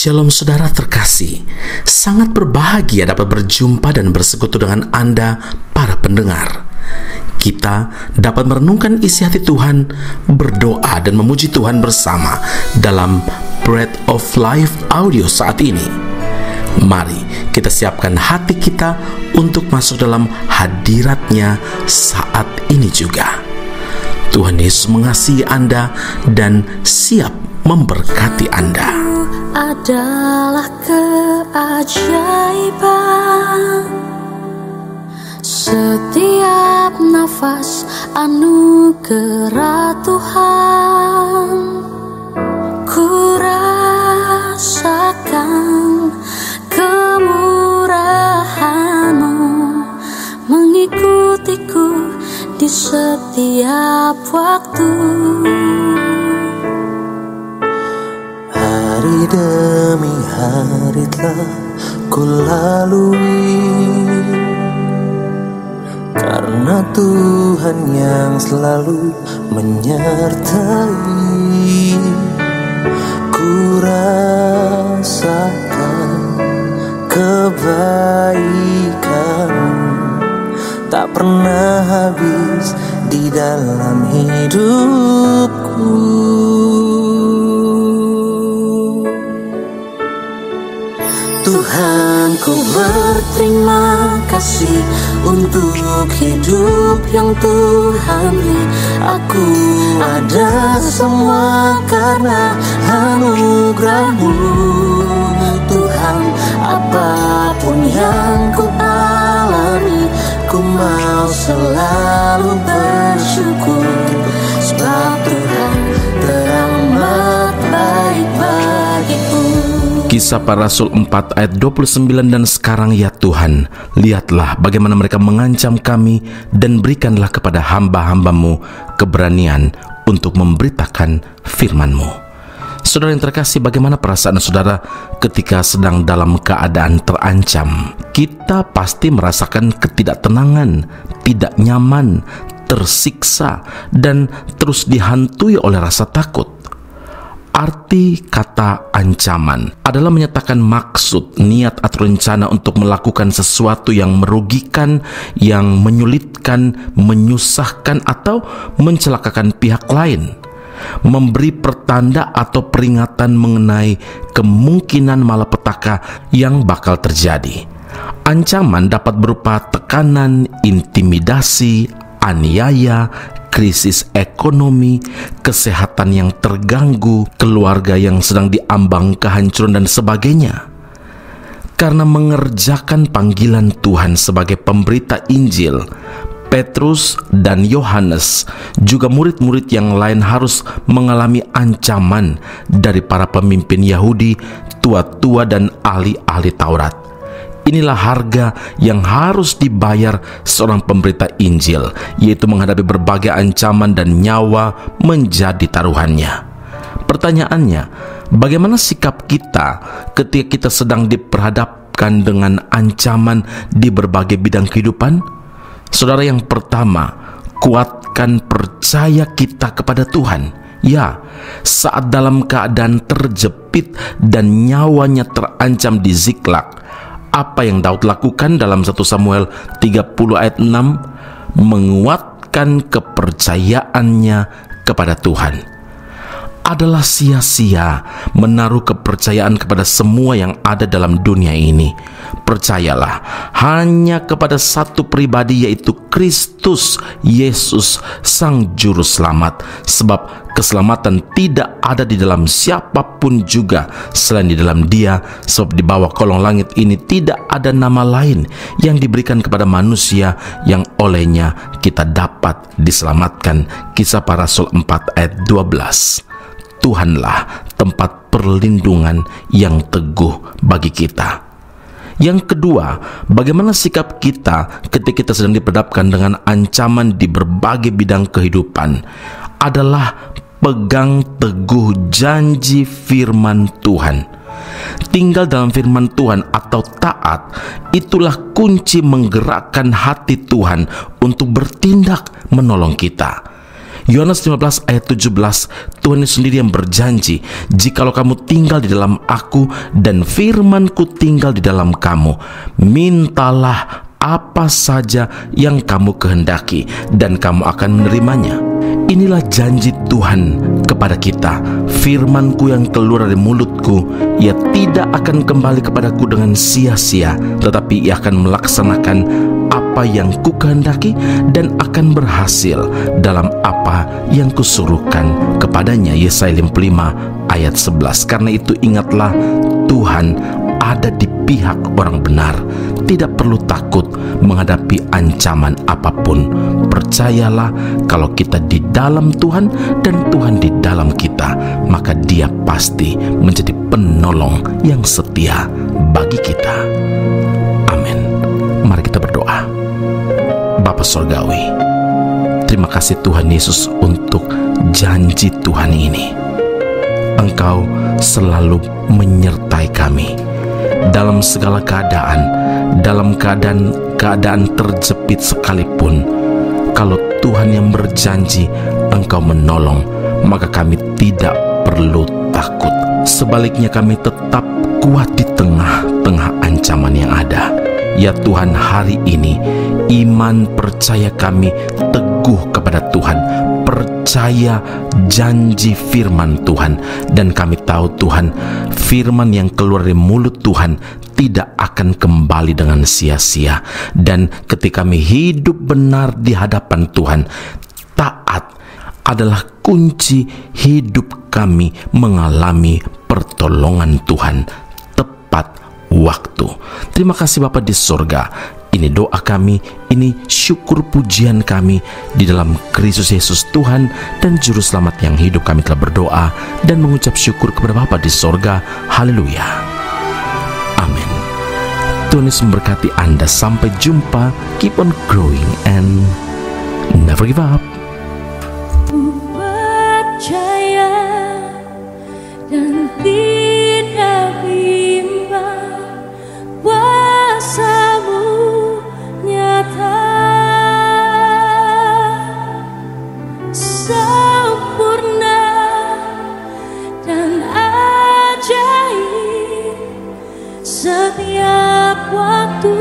Shalom saudara terkasih, sangat berbahagia dapat berjumpa dan bersekutu dengan Anda para pendengar. Kita dapat merenungkan isi hati Tuhan, berdoa dan memuji Tuhan bersama dalam Bread of Life audio saat ini. Mari kita siapkan hati kita untuk masuk dalam hadirat-Nya saat ini juga. Tuhan Yesus mengasihi Anda dan siap memberkati Anda. Adalah keajaiban, setiap nafas anugerah Tuhan. Ku rasakan kemurahan-Mu mengikutiku di setiap waktu. Hari demi hari telah ku lalui, karena Tuhan yang selalu menyertai. Ku rasakan kebaikan-Mu tak pernah habis di dalam hidupku. Tuhan, ku berterima kasih untuk hidup yang Tuhan beri. Aku ada semua karena anugerah-Mu, Tuhan. Apapun yang ku alami, ku mau selalu bersyukur, sebab Tuhan teramat baik bagiku. Kisah Para Rasul 4 ayat 29, dan sekarang ya Tuhan, lihatlah bagaimana mereka mengancam kami, dan berikanlah kepada hamba-hamba-Mu keberanian untuk memberitakan firman-Mu. Saudara yang terkasih, bagaimana perasaan saudara ketika sedang dalam keadaan terancam? Kita pasti merasakan ketidaktenangan, tidak nyaman, tersiksa, dan terus dihantui oleh rasa takut. Arti kata ancaman adalah menyatakan maksud, niat atau rencana untuk melakukan sesuatu yang merugikan, yang menyulitkan, menyusahkan, atau mencelakakan pihak lain. Memberi pertanda atau peringatan mengenai kemungkinan malapetaka yang bakal terjadi. Ancaman dapat berupa tekanan, intimidasi, aniaya, krisis ekonomi, kesehatan yang terganggu, keluarga yang sedang diambang kehancuran, dan sebagainya. Karena mengerjakan panggilan Tuhan sebagai pemberita Injil, Petrus dan Yohanes, juga murid-murid yang lain harus mengalami ancaman dari para pemimpin Yahudi, tua-tua, dan ahli-ahli Taurat. Inilah harga yang harus dibayar seorang pemberita Injil, yaitu menghadapi berbagai ancaman dan nyawa menjadi taruhannya. Pertanyaannya, bagaimana sikap kita ketika kita sedang diperhadapkan dengan ancaman di berbagai bidang kehidupan? Saudara, yang pertama, kuatkan percaya kita kepada Tuhan. Ya, saat dalam keadaan terjepit dan nyawanya terancam di Ziklag, apa yang Daud lakukan dalam 1 Samuel 30 ayat 6? Menguatkan kepercayaannya kepada Tuhan. Adalah sia-sia menaruh kepercayaan kepada semua yang ada dalam dunia ini. Percayalah hanya kepada satu pribadi, yaitu Kristus Yesus, Sang Juru Selamat. Sebab keselamatan tidak ada di dalam siapapun juga selain di dalam Dia. Sebab di bawah kolong langit ini tidak ada nama lain yang diberikan kepada manusia yang olehnya kita dapat diselamatkan. Kisah Para Rasul 4 ayat 12. Tuhanlah tempat perlindungan yang teguh bagi kita. Yang kedua, bagaimana sikap kita ketika kita sedang diperhadapkan dengan ancaman di berbagai bidang kehidupan? Adalah pegang teguh janji firman Tuhan. Tinggal dalam firman Tuhan atau taat, itulah kunci menggerakkan hati Tuhan untuk bertindak menolong kita. Yohanes 15 ayat 17, Tuhan sendiri yang berjanji, jikalau kamu tinggal di dalam aku dan firman-Ku tinggal di dalam kamu, mintalah apa saja yang kamu kehendaki dan kamu akan menerimanya. Inilah janji Tuhan kepada kita, firman-Ku yang keluar dari mulut-Ku, ia tidak akan kembali kepadaku dengan sia-sia, tetapi ia akan melaksanakan apa yang ku kehendaki dan akan berhasil dalam apa yang kusuruhkan kepadanya. Yesaya 55 ayat 11. Karena itu ingatlah, Tuhan ada di pihak orang benar. Tidak perlu takut menghadapi ancaman apapun. Percayalah, kalau kita di dalam Tuhan dan Tuhan di dalam kita, maka Dia pasti menjadi penolong yang setia bagi kita. Amin. Mari kita berdoa. Bapa Sorgawi, terima kasih Tuhan Yesus untuk janji Tuhan ini. Engkau selalu menyertai kami dalam segala keadaan, dalam keadaan terjepit sekalipun. Kalau Tuhan yang berjanji Engkau menolong, maka kami tidak perlu takut. Sebaliknya kami tetap kuat di tengah-tengah ancaman yang ada. Ya Tuhan, hari ini iman percaya kami teguh kepada Tuhan, percaya janji firman Tuhan, dan kami tahu Tuhan, firman yang keluar dari mulut Tuhan tidak akan kembali dengan sia-sia. Dan ketika kami hidup benar di hadapan Tuhan, taat adalah kunci hidup kami mengalami pertolongan Tuhan tepat waktu. Terima kasih Bapa di sorga. Ini doa kami, ini syukur pujian kami di dalam Kristus Yesus Tuhan dan Juru Selamat yang hidup. Kami telah berdoa dan mengucap syukur kepada Bapa di sorga. Haleluya. Amin. Tuhan Yesus memberkati Anda. Sampai jumpa. Keep on growing and never give up. Percaya dan tidak bimbang, kuasa-Mu nyata, sempurna dan ajaib setiap waktu.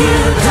berakhir.